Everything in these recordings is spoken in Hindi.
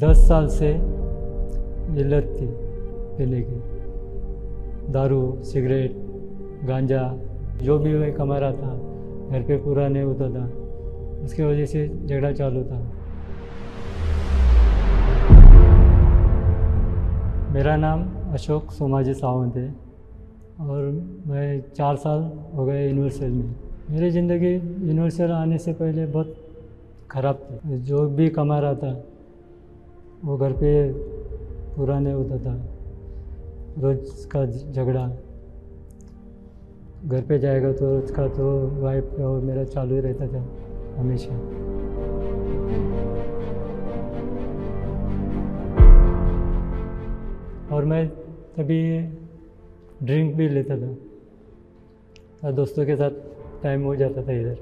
10 साल से ये लत थी पीने की। दारू, सिगरेट, गांजा, जो भी वही कमा रहा था, घर पे पूरा नहीं होता था, उसकी वजह से झगड़ा चालू था। मेरा नाम अशोक सोमाजी सावंत है और मैं 4 साल हो गए यूनिवर्सल में। मेरी ज़िंदगी यूनिवर्सल आने से पहले बहुत ख़राब थी। जो भी कमा रहा था वो घर पे पूरा नहीं होता था। रोज़ का झगड़ा, घर पे जाएगा तो उसका तो वाइफ और मेरा चालू ही रहता था हमेशा। और मैं कभी ड्रिंक भी लेता था और दोस्तों के साथ टाइम हो जाता था, इधर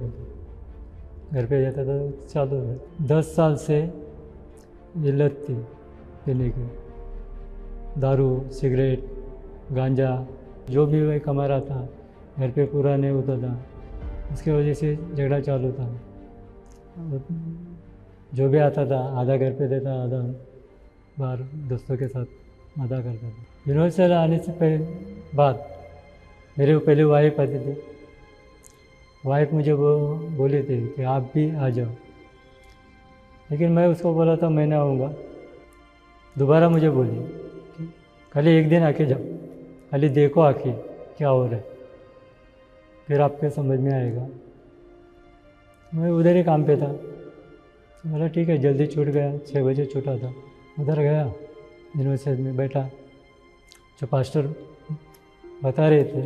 घर पे जाता था चालू था। 10 साल से ये लत थी पीने की। दारू, सिगरेट, गांजा, जो भी वही कमा रहा था, घर पे पूरा नहीं होता था, उसकी वजह से झगड़ा चालू था। जो भी आता था आधा घर पे देता, आधा बाहर दोस्तों के साथ मज़ा करता था। यूनिवर्सल आने से पहले बाद मेरे को पहले वाइफ आती थी। वाइफ मुझे वो बोली थी कि आप भी आ जाओ, लेकिन मैं उसको बोला था मैं ना आऊँगा। दोबारा मुझे बोली कि खाली एक दिन आके जाओ, खाली देखो आके क्या हो रहा है, फिर आपके समझ में आएगा। मैं उधर ही काम पे था, तो बोला ठीक है, जल्दी छूट गया। 6 बजे छूटा था। उधर गया, यूनिवर्सिटी में बैठा, जो पास्टर बता रहे थे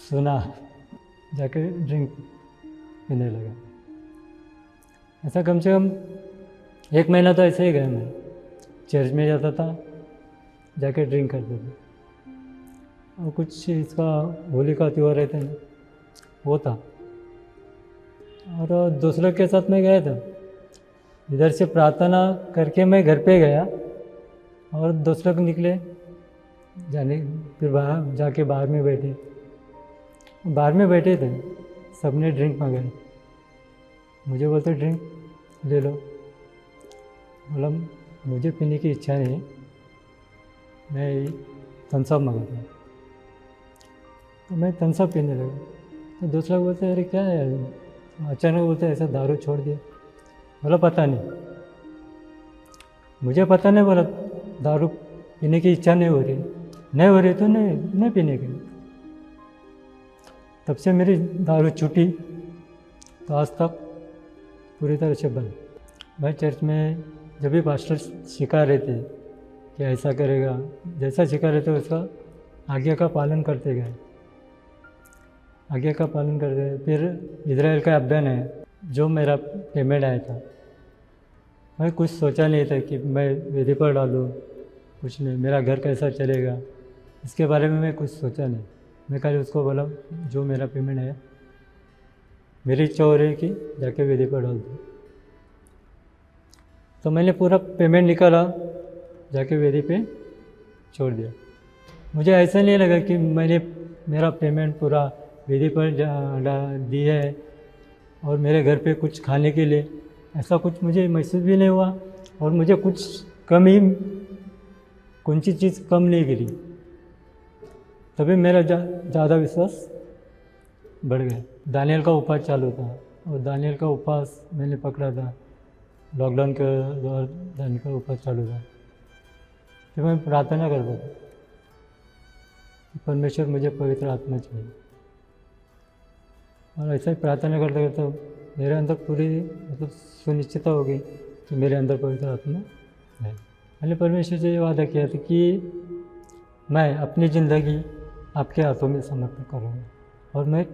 सुना, जाके ड्रिंक पीने लगा। ऐसा कम से कम 1 महीना तो ऐसे ही गया। मैं चर्च में जाता था, जाके ड्रिंक करता था। और कुछ इसका होली का त्यौहार रहता है वो था, और दूसरों के साथ मैं गया था। इधर से प्रार्थना करके मैं घर पे गया और दूसरों को निकले जाने, फिर बाहर जाके बाहर में बैठे थे, सबने ड्रिंक मांगे। मुझे बोलते ड्रिंक ले लो। बोला मुझे पीने की इच्छा नहीं, मैं थम्स अप मांगता हूँ। तो मैं थम्स अप पीने लगा। तो दूसरा बोलते अरे क्या है, अचानक बोलते ऐसा दारू छोड़ दिया। बोला पता नहीं, मुझे पता नहीं। बोला दारू पीने की इच्छा नहीं हो रही तो नहीं पीने की। तब से मेरी दारू छूटी तो आज तक पूरी तरह से बंद। मैं चर्च में जब भी पास्टर सिखा रहे थे कि ऐसा करेगा, जैसा सिखा रहे थे उसका आज्ञा का पालन करते गए। फिर इजराइल का अभियान है, जो मेरा पेमेंट आया था, मैं कुछ सोचा नहीं था कि मैं वेदी पर डालूँ, कुछ नहीं। मेरा घर कैसा चलेगा इसके बारे में मैं कुछ सोचा नहीं। मैं खाली उसको बोला जो मेरा पेमेंट है, मेरी इच्छा हो रही है कि जाके वेदी पर डाल दूँ। तो मैंने पूरा पेमेंट निकाला, जाके वेदी पे छोड़ दिया। मुझे ऐसा नहीं लगा कि मैंने मेरा पेमेंट पूरा वेदी पर दी है और मेरे घर पे कुछ खाने के लिए, ऐसा कुछ मुझे महसूस भी नहीं हुआ। और मुझे कुछ कौन सी चीज़ कम नहीं गिरी। तभी मेरा ज़्यादा विश्वास बढ़ गया। दानियल का उपवास चालू था और दानियल का उपवास मैंने पकड़ा था। लॉकडाउन के दौरान दानियल का उपवास चालू था। फिर मैं प्रार्थना करता था कि परमेश्वर मुझे पवित्र आत्मा चाहिए। और ऐसा ही प्रार्थना करते करते मेरे अंदर पूरी सुनिश्चितता हो गई कि मेरे अंदर पवित्र आत्मा है। मैंने परमेश्वर से ये वादा किया था कि मैं अपनी ज़िंदगी आपके हाथों में समर्पण करूँगा और मैं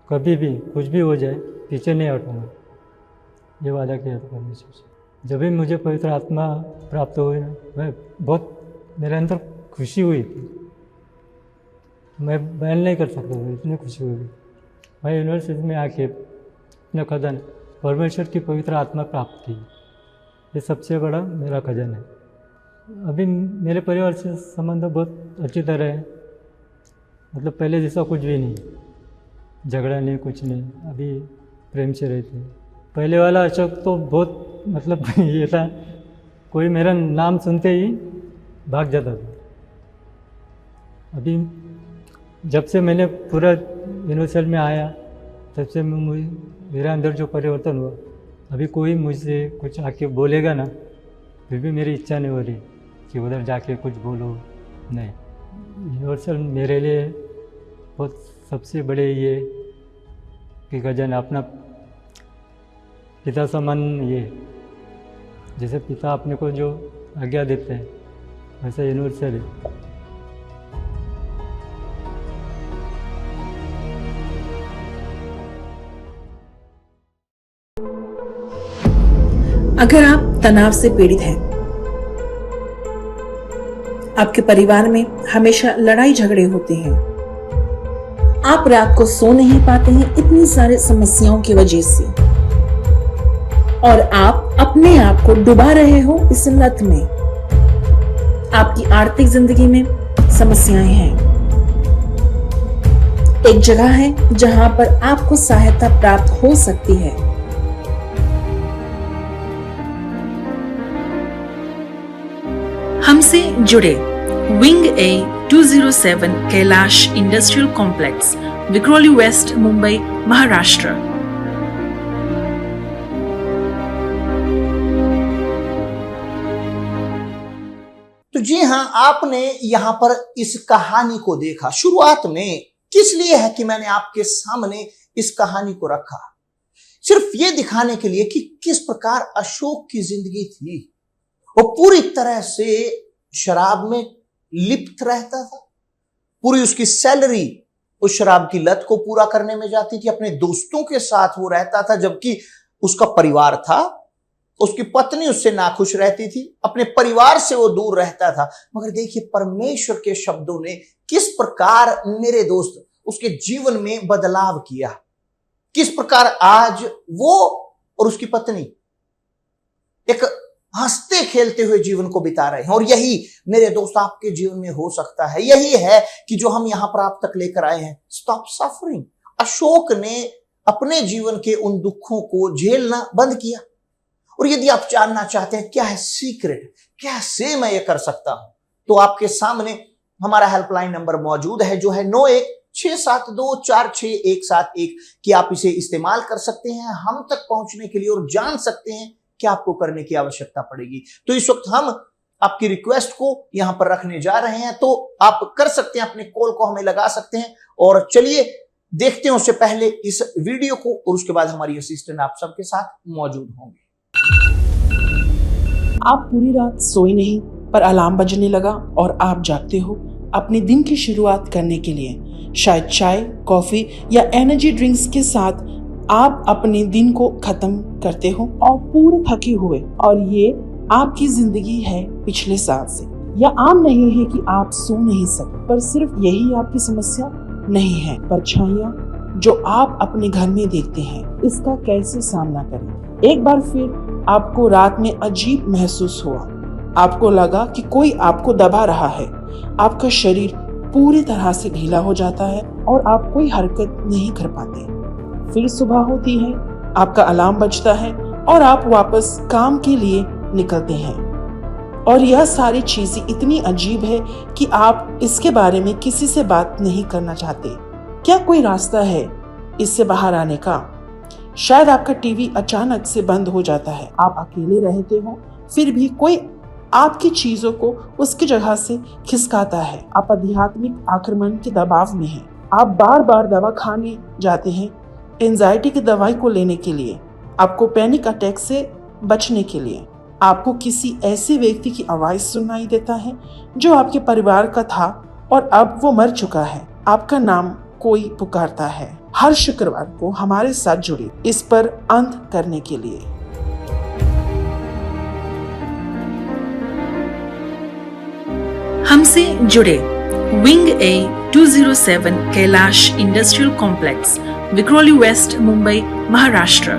कभी भी कुछ भी हो जाए पीछे नहीं हटूँगा। ये वादा किया था परमेश्वर से। जब भी मुझे पवित्र आत्मा प्राप्त हुई ना, मैं बहुत मेरे अंदर खुशी हुई थी, मैं बयान नहीं कर सकता था, इतनी खुशी हुई। मैं यूनिवर्सिटी में आके अपना खजान परमेश्वर की पवित्र आत्मा प्राप्त की, ये सबसे बड़ा मेरा खजाना है। अभी मेरे परिवार से संबंध बहुत अच्छी तरह है, मतलब पहले जैसा कुछ भी नहीं, झगड़ा नहीं, कुछ नहीं, अभी प्रेम से रहते हैं। पहले वाला अशोक तो बहुत मतलब ये था कोई मेरा नाम सुनते ही भाग जाता था। अभी जब से मैंने पूरा यूनिवर्सल में आया तब से मेरे अंदर जो परिवर्तन हुआ, अभी कोई मुझसे कुछ आके बोलेगा ना, फिर भी मेरी इच्छा नहीं हो रही कि उधर जाके कुछ बोलो। नहीं, यूनिवर्सल मेरे लिए बहुत सबसे बड़े ये कि गजन अपना पिता समान, ये जैसे पिता अपने को जो आज्ञा देते हैं वैसा यूनिवर्सल है। अगर आप तनाव से पीड़ित हैं, आपके परिवार में हमेशा लड़ाई झगड़े होते हैं, आप रात को सो नहीं पाते हैं इतनी सारी समस्याओं की वजह से, और आप अपने आप को डुबा रहे हो इस लत में, आपकी आर्थिक जिंदगी में समस्याएं हैं, एक जगह है जहां पर आपको सहायता प्राप्त हो सकती है। हमसे जुड़े wing A 207 Kailash industrial complex, Vikhroli west, Mumbai, Maharashtra. तो जी हाँ, आपने यहां पर इस कहानी को देखा। शुरुआत में किस लिए है कि मैंने आपके सामने इस कहानी को रखा, सिर्फ ये दिखाने के लिए कि किस प्रकार अशोक की जिंदगी थी। वो पूरी तरह से शराब में लिप्त रहता था, पूरी उसकी सैलरी उस शराब की लत को पूरा करने में जाती थी। अपने दोस्तों के साथ वो रहता था, जबकि उसका परिवार था, उसकी पत्नी उससे नाखुश रहती थी, अपने परिवार से वो दूर रहता था। मगर देखिए परमेश्वर के शब्दों ने किस प्रकार मेरे दोस्त उसके जीवन में बदलाव किया, किस प्रकार आज वो और उसकी पत्नी एक हंसते खेलते हुए जीवन को बिता रहे हैं। और यही मेरे दोस्त आपके जीवन में हो सकता है। यही है कि जो हम यहां पर आप तक लेकर आए हैं, स्टॉप सफरिंग। अशोक ने अपने जीवन के उन दुखों को झेलना बंद किया। और यदि आप जानना चाहते हैं क्या है सीक्रेट, कैसे मैं ये कर सकता हूं, तो आपके सामने हमारा हेल्पलाइन नंबर मौजूद है, जो है 9167246171 कि आप इसे इस्तेमाल कर सकते हैं हम तक पहुंचने के लिए और जान सकते हैं क्या आपको करने की आवश्यकता पड़ेगी। तो इस वक्त हम आपकी रिक्वेस्ट को यहां पर रखने जा रहे हैं, तो आप कर सकते हैं, अपने कॉल को हमें लगा सकते हैं। और चलिए देखते हैं उससे पहले इस वीडियो को, और उसके बाद हमारी असिस्टेंट आप सबके साथ मौजूद होंगे। आप पूरी रात सोए नहीं, पर अलार्म बजने लगा और आप जागते हो अपने दिन की शुरुआत करने के लिए। शायद चाय, कॉफी या एनर्जी ड्रिंक्स के साथ आप अपने दिन को खत्म करते हो और पूरे थके हुए, और ये आपकी जिंदगी है पिछले साल से। यह आम नहीं है कि आप सो नहीं सकते, पर सिर्फ यही आपकी समस्या नहीं है। परछाइयाँ जो आप अपने घर में देखते हैं, इसका कैसे सामना करें। एक बार फिर आपको रात में अजीब महसूस हुआ, आपको लगा कि कोई आपको दबा रहा है, आपका शरीर पूरी तरह से ढीला हो जाता है और आप कोई हरकत नहीं कर पाते। फिर सुबह होती है, आपका अलार्म बजता है और आप वापस काम के लिए निकलते हैं, और यह सारी चीजें इतनी अजीब है कि आप इसके बारे में किसी से बात नहीं करना चाहते। क्या कोई रास्ता है इससे बाहर आने का? शायद आपका टीवी अचानक से बंद हो जाता है, आप अकेले रहते हो, फिर भी कोई आपकी चीजों को उसकी जगह से खिसकाता है। आप आध्यात्मिक आक्रमण के दबाव में हैं। आप बार बार दवा खाने जाते हैं, एंजाइटी की दवाई को लेने के लिए, आपको पैनिक अटैक से बचने के लिए। आपको किसी ऐसे व्यक्ति की आवाज सुनाई देता है जो आपके परिवार का था और अब वो मर चुका है। आपका नाम कोई पुकारता है। हर शुक्रवार को हमारे साथ जुड़े इस पर अंत करने के लिए। हमसे जुड़े wing A 207 Kailash industrial complex, Vikhroli west, Mumbai, Maharashtra.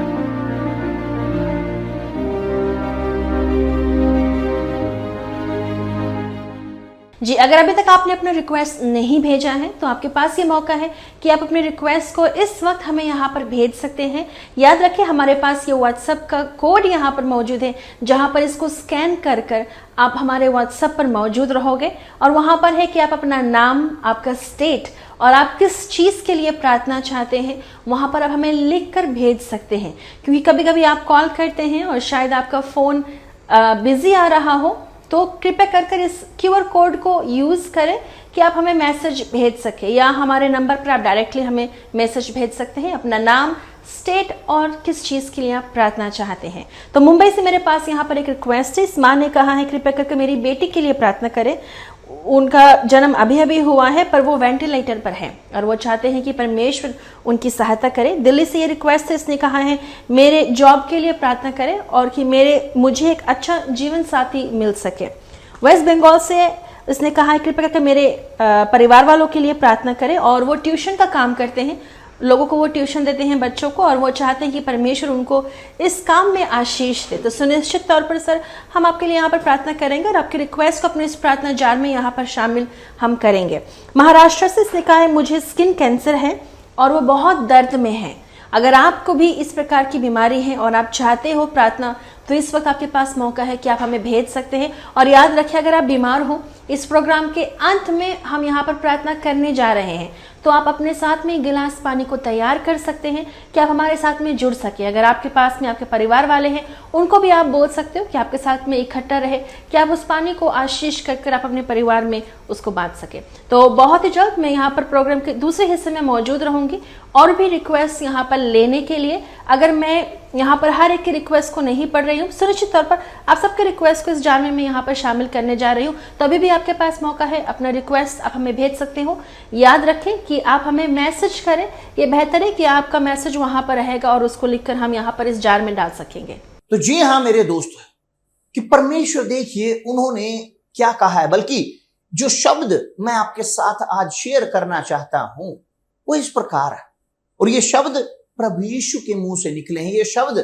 जी, अगर अभी तक आपने अपना रिक्वेस्ट नहीं भेजा है तो आपके पास ये मौका है कि आप अपने रिक्वेस्ट को इस वक्त हमें यहाँ पर भेज सकते हैं। याद रखें, हमारे पास ये व्हाट्सएप का कोड यहाँ पर मौजूद है, जहाँ पर इसको स्कैन कर कर आप हमारे व्हाट्सएप पर मौजूद रहोगे और वहाँ पर है कि आप अपना नाम, आपका स्टेट और आप किस चीज़ के लिए प्रार्थना चाहते हैं वहाँ पर आप हमें लिख कर भेज सकते हैं। क्योंकि कभी कभी आप कॉल करते हैं और शायद आपका फ़ोन बिजी आ रहा हो, तो कृपया कर इस QR कोड को यूज़ करें कि आप हमें मैसेज भेज सकें, या हमारे नंबर पर आप डायरेक्टली हमें मैसेज भेज सकते हैं अपना नाम, स्टेट और किस चीज़ के लिए आप प्रार्थना चाहते हैं। तो मुंबई से मेरे पास यहाँ पर एक रिक्वेस्ट है। इस माँ ने कहा है कृपया करके मेरी बेटी के लिए प्रार्थना करें। उनका जन्म अभी अभी हुआ है पर वो वेंटिलेटर पर है और वो चाहते हैं कि परमेश्वर उनकी सहायता करे। दिल्ली से ये रिक्वेस्ट है। इसने कहा है मेरे जॉब के लिए प्रार्थना करें और कि मुझे एक अच्छा जीवन साथी मिल सके। वेस्ट बंगाल से इसने कहा है कृपया करके मेरे परिवार वालों के लिए प्रार्थना करें और वो ट्यूशन का काम करते हैं, लोगों को वो ट्यूशन देते हैं बच्चों को, और वो चाहते हैं कि परमेश्वर उनको इस काम में आशीष दे। तो सुनिश्चित तौर पर सर हम आपके लिए यहाँ पर प्रार्थना करेंगे और आपकी रिक्वेस्ट को अपने इस प्रार्थना जार में यहाँ पर शामिल हम करेंगे। महाराष्ट्र से इसने कहा है मुझे स्किन कैंसर है और वो बहुत दर्द में है। अगर आपको भी इस प्रकार की बीमारी है और आप चाहते हो प्रार्थना, तो इस वक्त आपके पास मौका है कि आप हमें भेज सकते हैं। और याद रखिए, अगर आप बीमार हो, इस प्रोग्राम के अंत में हम यहाँ पर प्रार्थना करने जा रहे हैं, तो आप अपने साथ में एक गिलास पानी को तैयार कर सकते हैं कि आप हमारे साथ में जुड़ सके। अगर आपके पास में आपके परिवार वाले हैं, उनको भी आप बोल सकते हो कि आपके साथ में इकट्ठा रहे, कि आप उस पानी को आशीष कर आप अपने परिवार में उसको बांट सके। तो बहुत ही जल्द मैं यहाँ पर प्रोग्राम के दूसरे हिस्से में मौजूद रहूंगी और भी रिक्वेस्ट यहाँ पर लेने के लिए। अगर मैं यहाँ पर हर एक की रिक्वेस्ट को नहीं पढ़ रही हूँ, सुनिश्चित तौर पर आप सबके रिक्वेस्ट को इस जार में मैं यहाँ पर शामिल करने जा रही हूँ, तो अभी भी आपके पास मौका है, अपना रिक्वेस्ट आप हमें भेज सकते हो। याद रखें कि आप हमें मैसेज करें, ये बेहतर है कि आपका मैसेज वहाँ पर रहेगा और उसको लिखकर हम यहाँ पर इस जार में डाल सकेंगे। तो जी हाँ मेरे दोस्त, कि परमेश्वर देखिए उन्होंने क्या कहा है, बल्कि जो शब्द मैं आपके साथ आज शेयर करना चाहता हूं वो इस प्रकार है। और ये शब्द प्रभु यीशु के मुंह से निकले हैं। ये शब्द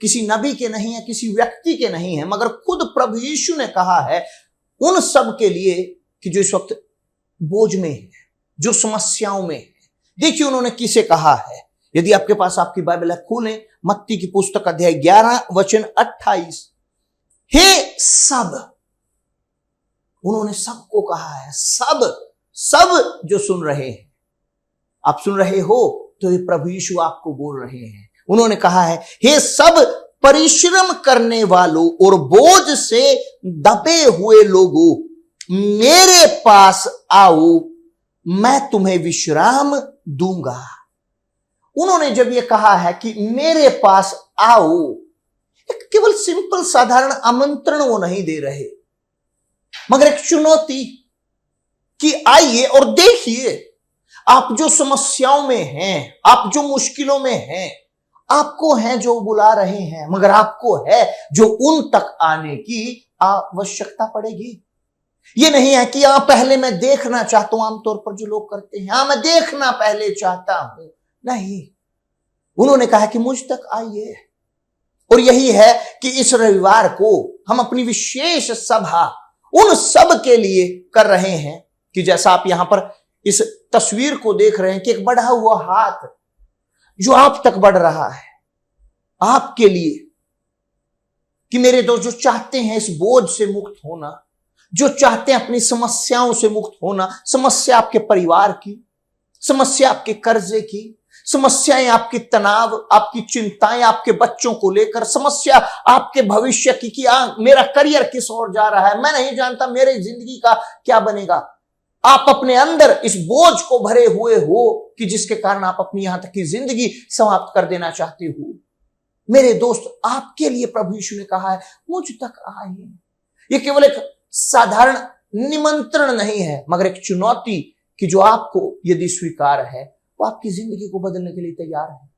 किसी नबी के नहीं है, किसी व्यक्ति के नहीं है, मगर खुद प्रभु यीशु ने कहा है उन सब के लिए कि जो इस वक्त बोझ में है, जो समस्याओं में है। देखिए उन्होंने किसे कहा है। यदि आपके पास आपकी बाइबल है, खोलें मत्ती की पुस्तक अध्याय 11 वचन 28। हे सब, उन्होंने सबको कहा है, सब जो सुन रहे हैं, आप सुन रहे हो तो ये प्रभु यीशु आपको बोल रहे हैं। उन्होंने कहा है हे सब परिश्रम करने वालों और बोझ से दबे हुए लोगों, मेरे पास आओ, मैं तुम्हें विश्राम दूंगा। उन्होंने जब ये कहा है कि मेरे पास आओ, केवल सिंपल साधारण आमंत्रण वो नहीं दे रहे, मगर एक चुनौती कि आइए और देखिए आप जो समस्याओं में हैं, आप जो मुश्किलों में हैं, आपको है जो बुला रहे हैं, मगर आपको है जो उन तक आने की आवश्यकता पड़ेगी। ये नहीं है कि पहले मैं देखना चाहता हूं, आमतौर पर जो लोग करते हैं, मैं देखना पहले चाहता हूं। नहीं, उन्होंने कहा कि मुझ तक आइए। और यही है कि इस रविवार को हम अपनी विशेष सभा उन सब के लिए कर रहे हैं कि जैसा आप यहां पर इस तस्वीर को देख रहे हैं कि एक बढ़ा हुआ हाथ जो आप तक बढ़ रहा है आपके लिए, कि मेरे दोस्त जो चाहते हैं इस बोझ से मुक्त होना, जो चाहते हैं अपनी समस्याओं से मुक्त होना, समस्या आपके परिवार की, समस्या आपके कर्जे की, समस्याएं आपकी तनाव, आपकी चिंताएं आपके बच्चों को लेकर, समस्या आपके भविष्य की कि मेरा करियर किस ओर जा रहा है, मैं नहीं जानता मेरे जिंदगी का क्या बनेगा। आप अपने अंदर इस बोझ को भरे हुए हो कि जिसके कारण आप अपनी यहां तक की जिंदगी समाप्त कर देना चाहते हो। मेरे दोस्त, आपके लिए प्रभु यीशु ने कहा है मुझ तक आइए। यह केवल एक साधारण निमंत्रण नहीं है, मगर एक चुनौती कि जो आपको यदि स्वीकार है वो आपकी जिंदगी को बदलने के लिए तैयार है।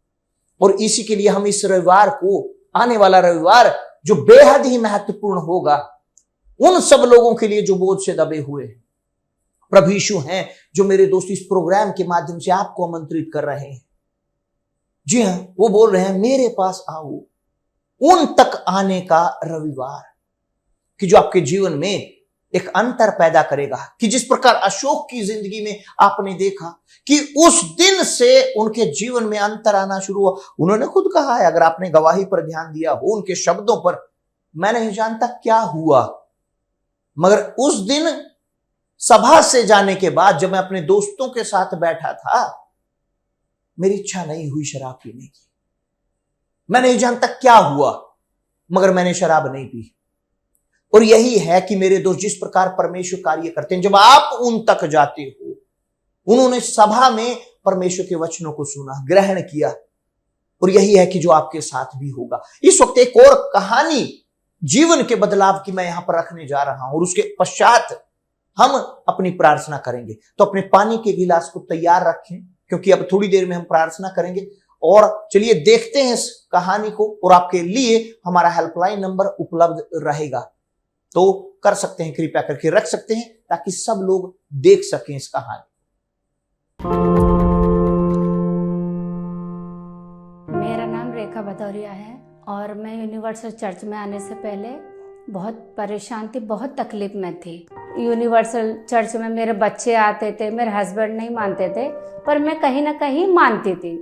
और इसी के लिए हम इस रविवार को, आने वाला रविवार जो बेहद ही महत्वपूर्ण होगा उन सब लोगों के लिए जो बोझ से दबे हुए हैं, प्रभु यीशु हैं जो मेरे दोस्त इस प्रोग्राम के माध्यम से आपको आमंत्रित कर रहे हैं। जी हां, वो बोल रहे हैं मेरे पास आओ, उन तक आने का रविवार, कि जो आपके जीवन में एक अंतर पैदा करेगा कि जिस प्रकार अशोक की जिंदगी में आपने देखा कि उस दिन से उनके जीवन में अंतर आना शुरू हुआ। उन्होंने खुद कहा है, अगर आपने गवाही पर ध्यान दिया हो उनके शब्दों पर, मैं नहीं जानता क्या हुआ, मगर उस दिन सभा से जाने के बाद जब मैं अपने दोस्तों के साथ बैठा था, मेरी इच्छा नहीं हुई शराब पीने की। मैं नहीं जानता क्या हुआ, मगर मैंने शराब नहीं पी। और यही है कि मेरे दोस्त, जिस प्रकार परमेश्वर कार्य करते हैं, जब आप उन तक जाते हो, उन्होंने सभा में परमेश्वर के वचनों को सुना, ग्रहण किया, और यही है कि जो आपके साथ भी होगा। इस वक्त एक और कहानी जीवन के बदलाव की मैं यहां पर रखने जा रहा हूं, और उसके पश्चात हम अपनी प्रार्थना करेंगे। तो अपने पानी के गिलास को तैयार रखें, क्योंकि अब थोड़ी देर में हम प्रार्थना करेंगे। और चलिए देखते हैं इस कहानी को, और आपके लिए हमारा हेल्पलाइन नंबर उपलब्ध रहेगा, तो कर सकते हैं, कृपया करके रख सकते हैं, ताकि सब लोग देख सकें इस कहानी। मेरा नाम रेखा भदौरिया है और मैं यूनिवर्सल चर्च में आने से पहले बहुत परेशान थी, बहुत तकलीफ में थी। यूनिवर्सल चर्च में मेरे बच्चे आते थे, मेरे हस्बैंड नहीं मानते थे, पर मैं कहीं ना कहीं मानती थी।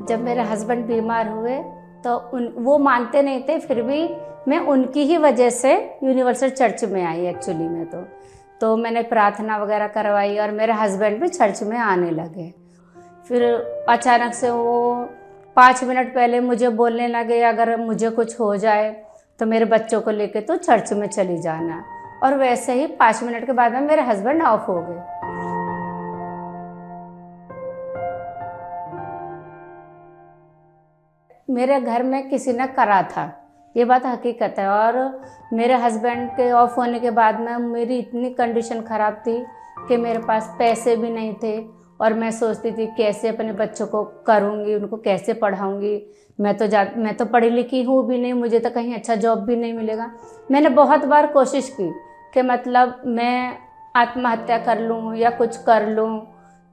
जब मेरे हस्बैंड बीमार हुए तो वो मानते नहीं थे, फिर भी मैं उनकी ही वजह से यूनिवर्सल चर्च में आई एक्चुअली में। तो मैंने प्रार्थना वगैरह करवाई और मेरे हस्बैंड भी चर्च में आने लगे। फिर अचानक से वो 5 मिनट पहले मुझे बोलने लगे, अगर मुझे कुछ हो जाए तो मेरे बच्चों को लेके तो चर्च में चली जाना। और वैसे ही 5 मिनट के बाद में मेरे हस्बैंड ऑफ हो गए। मेरे घर में किसी ने करा था, ये बात हकीकत है। और मेरे हस्बैंड के ऑफ होने के बाद में मेरी इतनी कंडीशन ख़राब थी कि मेरे पास पैसे भी नहीं थे, और मैं सोचती थी कैसे अपने बच्चों को करूँगी, उनको कैसे पढ़ाऊँगी। मैं तो पढ़ी लिखी हूँ भी नहीं, मुझे तो कहीं अच्छा जॉब भी नहीं मिलेगा। मैंने बहुत बार कोशिश की कि मतलब मैं आत्महत्या कर लूँ या कुछ कर लूँ।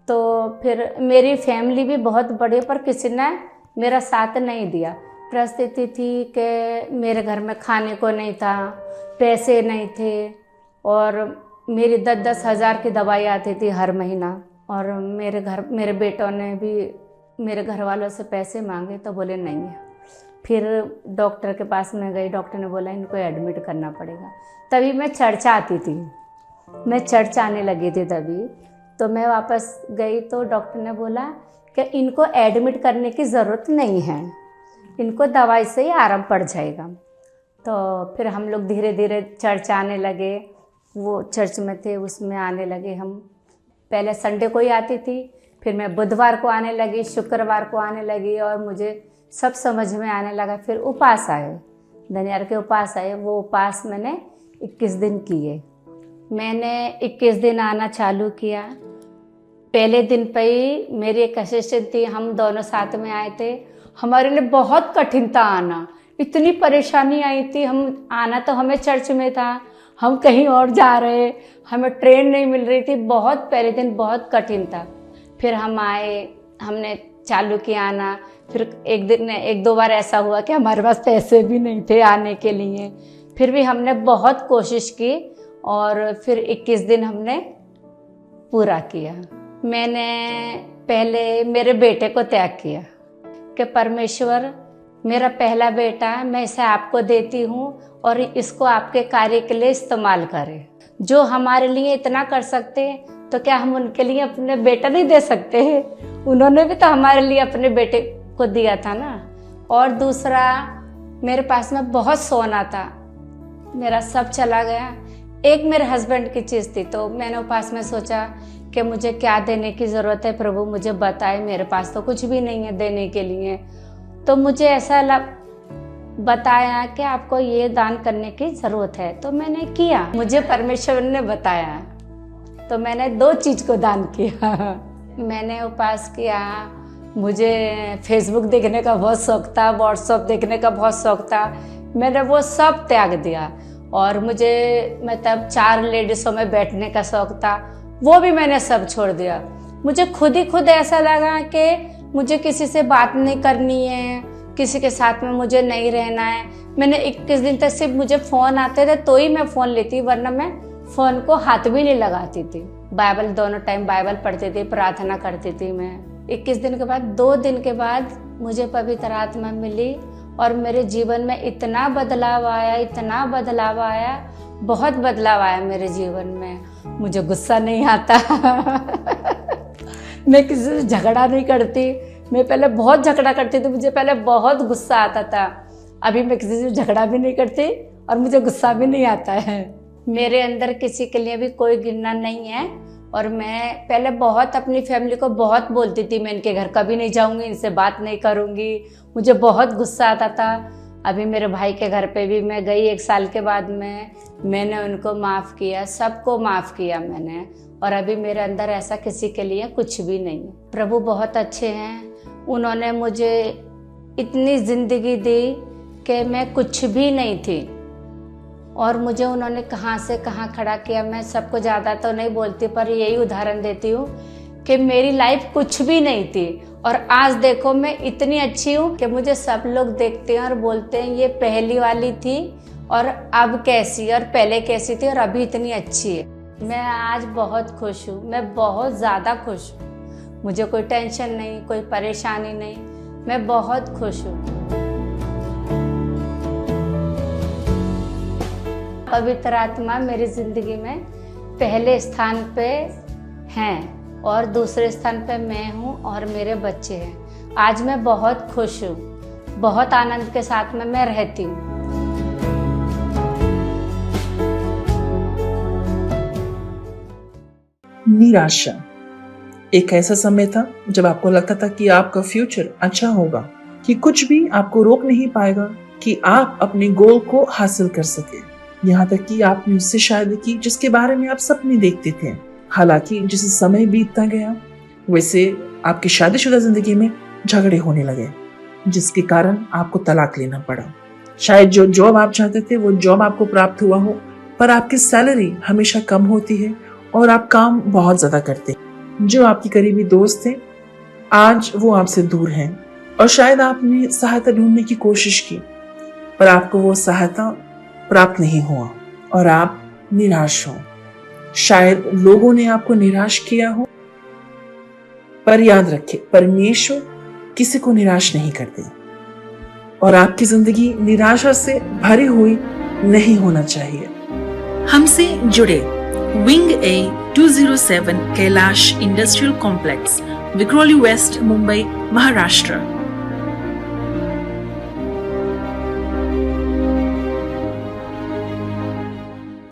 तो फिर मेरी फैमिली भी बहुत बड़ी, पर किसी ने मेरा साथ नहीं दिया। परिस्थिति थी कि मेरे घर में खाने को नहीं था, पैसे नहीं थे, और मेरी 10-10 हज़ार की दवाई आती थी हर महीना। और मेरे बेटों ने भी मेरे घर वालों से पैसे मांगे तो बोले नहीं है। फिर डॉक्टर के पास में गई, डॉक्टर ने बोला इनको एडमिट करना पड़ेगा। तभी मैं चर्च आती थी, मैं चर्च आने लगी थी तभी। तो मैं वापस गई तो डॉक्टर ने बोला कि इनको एडमिट करने की ज़रूरत नहीं है, इनको दवाई से ही आराम पड़ जाएगा। तो फिर हम लोग धीरे धीरे चर्च आने लगे। वो चर्च में थे उसमें आने लगे हम। पहले संडे को ही आती थी, फिर मैं बुधवार को आने लगी, शुक्रवार को आने लगी, और मुझे सब समझ में आने लगा। फिर उपास आए, धनियार के उपास आए। वो उपास मैंने 21 दिन किए। मैंने 21 दिन आना चालू किया। पहले दिन पे ही मेरी एक असिस्टेंट थी, हम दोनों साथ में आए थे। हमारे लिए बहुत कठिन था आना, इतनी परेशानी आई थी। हम आना तो हमें चर्च में था, हम कहीं और जा रहे, हमें ट्रेन नहीं मिल रही थी। बहुत पहले दिन बहुत कठिन था। फिर हम आए, हमने चालू किया आना। फिर एक दो बार ऐसा हुआ कि हमारे पास पैसे भी नहीं थे आने के लिए। फिर भी हमने बहुत कोशिश की, और फिर 21 दिन हमने पूरा किया। मैंने पहले मेरे बेटे को त्याग किया कि परमेश्वर, मेरा पहला बेटा है, मैं इसे आपको देती हूँ और इसको आपके कार्य के लिए इस्तेमाल करें। जो हमारे लिए इतना कर सकते हैं तो क्या हम उनके लिए अपने बेटा नहीं दे सकते हैं? उन्होंने भी तो हमारे लिए अपने बेटे को दिया था ना। और दूसरा, मेरे पास में बहुत सोना था, मेरा सब चला गया। एक मेरे हस्बैंड की चीज़ थी, तो मैंने उपास में सोचा कि मुझे क्या देने की ज़रूरत है, प्रभु मुझे बताए। मेरे पास तो कुछ भी नहीं है देने के लिए। तो मुझे ऐसा बताया कि आपको ये दान करने की ज़रूरत है, तो मैंने किया। मुझे परमेश्वर ने बताया तो मैंने 2 चीज़ को दान किया। मैंने उपास किया। मुझे फेसबुक देखने का बहुत शौक था, व्हाट्सएप देखने का बहुत शौक था, मैंने वो सब त्याग दिया। और मुझे मतलब 4 लेडीज़ों में बैठने का शौक था, वो भी मैंने सब छोड़ दिया। मुझे खुद ऐसा लगा कि मुझे किसी से बात नहीं करनी है, किसी के साथ में मुझे नहीं रहना है। मैंने 21 दिन तक सिर्फ मुझे फ़ोन आते थे तो ही मैं फ़ोन लेती, वरना मैं फ़ोन को हाथ भी नहीं लगाती थी। बाइबल दोनों टाइम बाइबल पढ़ती थी, प्रार्थना करती थी मैं। 21 दिन के बाद 2 दिन के बाद मुझे पवित्र आत्मा मिली और मेरे जीवन में इतना बदलाव आया, इतना बदलाव आया, बहुत बदलाव आया मेरे जीवन में। मुझे गुस्सा नहीं आता मैं किसी से झगड़ा नहीं करती। मैं पहले बहुत झगड़ा करती थी, मुझे पहले बहुत गुस्सा आता था। अभी मैं किसी से झगड़ा भी नहीं करती और मुझे गुस्सा भी नहीं आता है। मेरे अंदर किसी के लिए भी कोई गिरना नहीं है। और मैं पहले बहुत अपनी फैमिली को बहुत बोलती थी, मैं इनके घर कभी नहीं जाऊंगी, इनसे बात नहीं करूंगी, मुझे बहुत गुस्सा आता था। अभी मेरे भाई के घर पे भी मैं गई 1 साल के बाद मैंने उनको माफ़ किया, सबको माफ़ किया मैंने। और अभी मेरे अंदर ऐसा किसी के लिए कुछ भी नहीं। प्रभु बहुत अच्छे हैं, उन्होंने मुझे इतनी ज़िंदगी दी कि मैं कुछ भी नहीं थी और मुझे उन्होंने कहाँ से कहाँ खड़ा किया। मैं सबको ज़्यादा तो नहीं बोलती पर यही उदाहरण देती हूँ कि मेरी लाइफ कुछ भी नहीं थी और आज देखो मैं इतनी अच्छी हूँ कि मुझे सब लोग देखते हैं और बोलते हैं ये पहली वाली थी और अब कैसी और पहले कैसी थी और अभी इतनी अच्छी है। मैं आज बहुत खुश हूँ, मैं बहुत ज़्यादा खुश हूँ। मुझे कोई टेंशन नहीं, कोई परेशानी नहीं, मैं बहुत खुश हूँ। पवित्र आत्मा मेरी ज़िंदगी में पहले स्थान पे हैं और दूसरे स्थान पे मैं हूँ और मेरे बच्चे हैं। आज मैं बहुत खुश हूँ, बहुत आनंद के साथ में मैं रहती हूँ। निराशा एक ऐसा समय था जब आपको लगता था कि आपका फ्यूचर अच्छा होगा, कि कुछ भी आपको रोक नहीं पाएगा कि आप अपने गोल को हासिल कर सके। यहाँ तक कि आपने उससे शादी की जिसके बारे में आप सपने देखते थे। हालांकि जैसे समय बीतता गया वैसे आपकी शादीशुदा जिंदगी में झगड़े होने लगे, जिसके कारण आपको तलाक लेना पड़ा। शायद जो जॉब आप चाहते थे वो जॉब आपको प्राप्त हुआ हो, पर आपकी सैलरी हमेशा कम होती है और आप काम बहुत ज्यादा करते हैं। जो आपके करीबी दोस्त थे आज वो आपसे दूर हैं और शायद आपने सहायता ढूंढने की कोशिश की पर आपको वो सहायता प्राप्त नहीं हुआ और आप निराश हो। शायद लोगों ने आपको निराश किया हो, पर याद रखें परमेश्वर किसी को निराश नहीं करते और आपकी जिंदगी निराशा से भरी हुई नहीं होना चाहिए। हमसे जुड़े wing A 207 Kailash industrial complex, Vikhroli west, Mumbai, Maharashtra.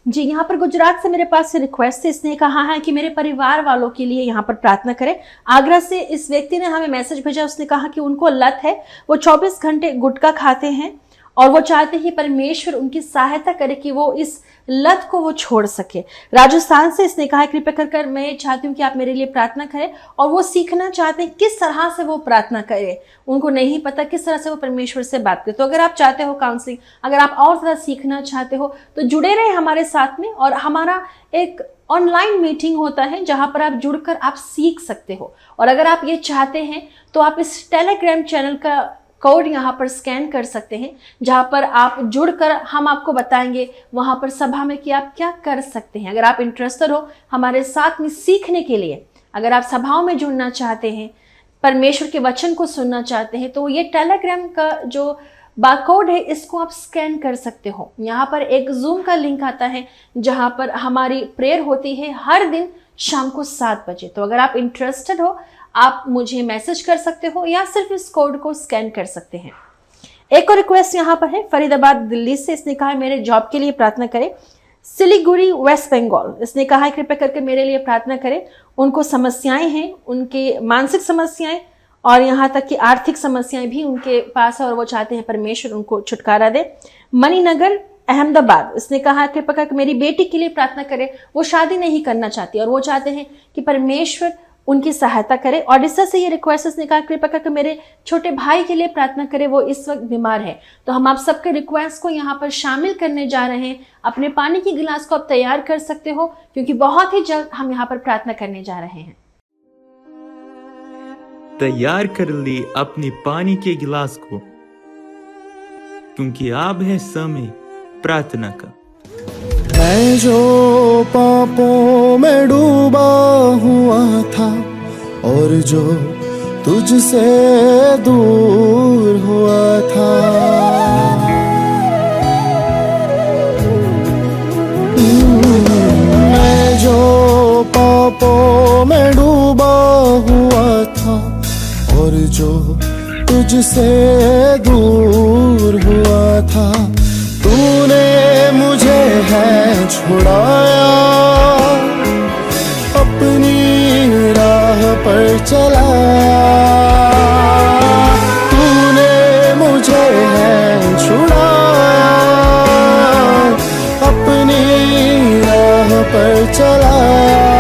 जी, यहाँ पर गुजरात से मेरे पास से रिक्वेस्ट है। इसने कहा है कि मेरे परिवार वालों के लिए यहाँ पर प्रार्थना करें। आगरा से इस व्यक्ति ने हमें मैसेज भेजा, उसने कहा कि उनको लत है, वो 24 घंटे गुटखा खाते हैं और वो चाहते हैं परमेश्वर उनकी सहायता करे कि वो इस लत को वो छोड़ सके। राजस्थान से इसने कहा कृपया कर मैं चाहती हूँ कि आप मेरे लिए प्रार्थना करें और वो सीखना चाहते हैं किस तरह से वो प्रार्थना करें। उनको नहीं पता किस तरह से वो परमेश्वर से बात करें। तो अगर आप चाहते हो काउंसलिंग, अगर आप और ज़्यादा सीखना चाहते हो तो जुड़े रहे हमारे साथ में। और हमारा एक ऑनलाइन मीटिंग होता है जहां पर आप जुड़कर आप सीख सकते हो। और अगर आप ये चाहते हैं तो आप इस टेलीग्राम चैनल का कोड यहाँ पर स्कैन कर सकते हैं, जहाँ पर आप जुड़कर हम आपको बताएंगे वहाँ पर सभा में कि आप क्या कर सकते हैं। अगर आप इंटरेस्टेड हो हमारे साथ में सीखने के लिए, अगर आप सभाओं में जुड़ना चाहते हैं, परमेश्वर के वचन को सुनना चाहते हैं, तो ये टेलीग्राम का जो बारकोड है इसको आप स्कैन कर सकते हो। यहाँ पर एक जूम का लिंक आता है जहाँ पर हमारी प्रेयर होती है हर दिन शाम को 7 बजे। तो अगर आप इंटरेस्टेड हो आप मुझे मैसेज कर सकते हो या सिर्फ इस कोड को स्कैन कर सकते हैं। एक और रिक्वेस्ट यहाँ पर है फरीदाबाद दिल्ली से। इसने कहा मेरे जॉब के लिए प्रार्थना करें। सिलीगुड़ी वेस्ट बंगाल, इसने कहा है कृपया करके मेरे लिए प्रार्थना करें। उनको समस्याएं हैं, उनकी मानसिक समस्याएं और यहाँ तक कि आर्थिक समस्याएं भी उनके पास है और वो चाहते हैं परमेश्वर उनको छुटकारा दे। मणिनगर अहमदाबाद, इसने कहा कृपया करके मेरी बेटी के लिए प्रार्थना करें। वो शादी नहीं करना चाहती और वो चाहते हैं कि परमेश्वर उनकी सहायता करे। ओडिशा से ये रिक्वेस्ट इसने कहा कृपया करके मेरे छोटे भाई के लिए प्रार्थना करें, वो इस वक्त बीमार है। तो हम आप सबके रिक्वेस्ट को यहाँ पर शामिल करने जा रहे हैं। अपने पानी की गिलास को आप तैयार कर सकते हो क्योंकि बहुत ही जल्द हम यहाँ पर प्रार्थना करने जा रहे हैं। तैयार कर ली अपनी पानी के गिलास को, क्योंकि अब है समय प्रार्थना का। मैं जो पापों में डूबा हुआ था और जो तुझसे दूर हुआ था, मैं जो पापों में डूबा हुआ था और जो तुझसे दूर हुआ था, तूने मुझे है छुड़ाया, अपनी राह पर चलाया। तूने मुझे है छुड़ाया, अपनी राह पर चलाया।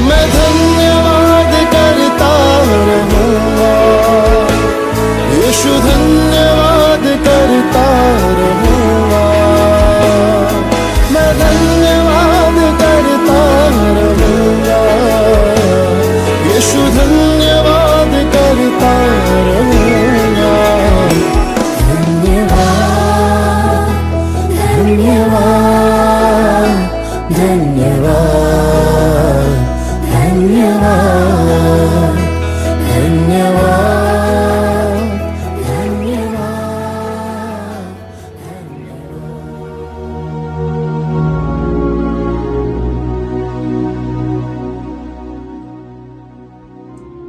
मैं धन्यवाद करता रहूँगा यीशु, धन्यवाद करता रहूँगा। मैं धन्यवाद करता रहूँगा यीशु, धन्यवाद करता रहूँगा। धन्यवाद धन्यवाद धन्यवाद धन्यवाद धन्यवाद धन्यवाद।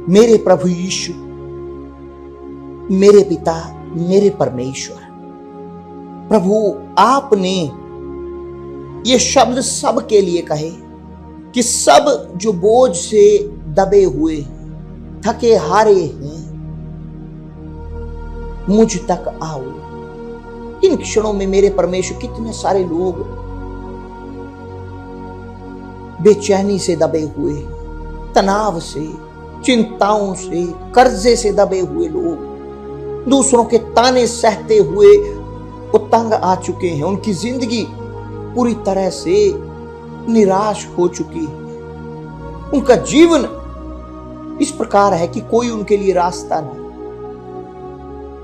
मेरे प्रभु यीशु, मेरे पिता, मेरे परमेश्वर, प्रभु आपने ये शब्द सब के लिए कहे कि सब जो बोझ से दबे हुए थके हारे हैं, मुझ तक आओ। इन क्षणों में मेरे परमेश्वर कितने सारे लोग बेचैनी से दबे हुए, तनाव से, चिंताओं से, कर्जे से दबे हुए लोग, दूसरों के ताने सहते हुए वो तंग आ चुके हैं। उनकी जिंदगी पूरी तरह से निराश हो चुकी है। उनका जीवन इस प्रकार है कि कोई उनके लिए रास्ता नहीं।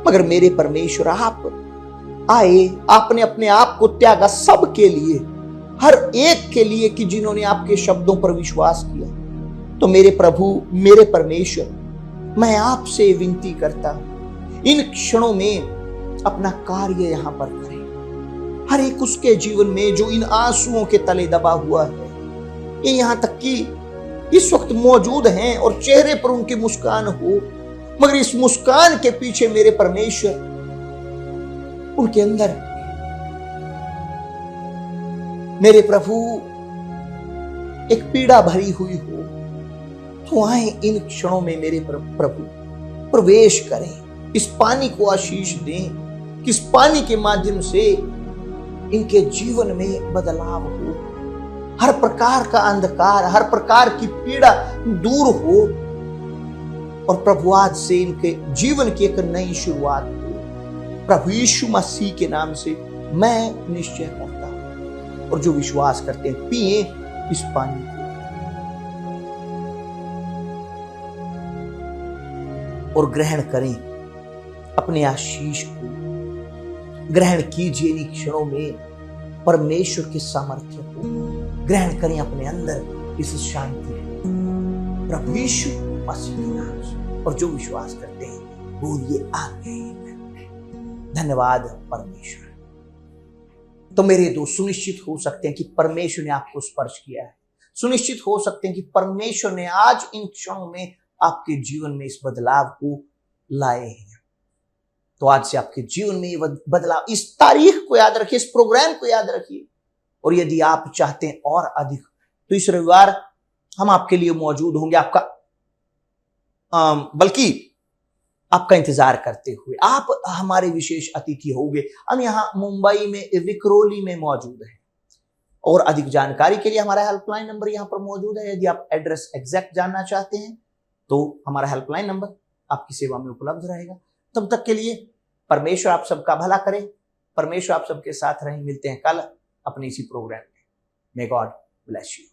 मगर मेरे परमेश्वर आप आए, आपने अपने आप को त्यागा सबके लिए, हर एक के लिए कि जिन्होंने आपके शब्दों पर विश्वास किया। तो मेरे प्रभु, मेरे परमेश्वर, मैं आपसे विनती करता हूं, इन क्षणों में अपना कार्य यहां पर करें। हर एक उसके जीवन में जो इन आंसुओं के तले दबा हुआ है, ये यहां तक कि इस वक्त मौजूद हैं और चेहरे पर उनकी मुस्कान हो, मगर इस मुस्कान के पीछे मेरे परमेश्वर उनके अंदर मेरे प्रभु एक पीड़ा भरी हुई हो, तो आए इन क्षणों में मेरे प्रभु प्रवेश करें, इस पानी को आशीष दें, कि इस पानी के माध्यम से इनके जीवन में बदलाव हो, हर प्रकार का अंधकार, हर प्रकार की पीड़ा दूर हो, और प्रभु आज से इनके जीवन की एक नई शुरुआत हो। प्रभु यीशु मसीह के नाम से मैं निश्चय करता हूं, और जो विश्वास करते हैं पिए इस पानी को और ग्रहण करें अपने आशीष को। ग्रहण कीजिए इन क्षणों में परमेश्वर के सामर्थ्य को, ग्रहण करें अपने अंदर इस शांति को प्रभु यीशु मसीह के नाम से। और जो विश्वास करते हैं बोलिए आमीन। धन्यवाद परमेश्वर। तो मेरे दोस्त सुनिश्चित हो सकते हैं कि परमेश्वर ने आपको स्पर्श किया है, सुनिश्चित हो सकते हैं कि परमेश्वर ने आज इन क्षणों में आपके जीवन में इस बदलाव को लाए हैं। तो आज से आपके जीवन में ये बदलाव, इस तारीख को याद रखिए, इस प्रोग्राम को याद रखिए। और यदि आप चाहते हैं और अधिक, तो इस रविवार हम आपके लिए मौजूद होंगे, बल्कि आपका इंतजार करते हुए आप हमारे विशेष अतिथि होंगे। हम यहाँ मुंबई में विक्रोली में मौजूद हैं। और अधिक जानकारी के लिए हमारा हेल्पलाइन नंबर यहाँ पर मौजूद है। यदि आप एड्रेस एग्जैक्ट जानना चाहते हैं तो हमारा हेल्पलाइन नंबर आपकी सेवा में उपलब्ध रहेगा। तब तक के लिए परमेश्वर आप सबका भला करे, परमेश्वर आप सबके साथ रहें। मिलते हैं कल अपने इसी प्रोग्राम में। May God bless you.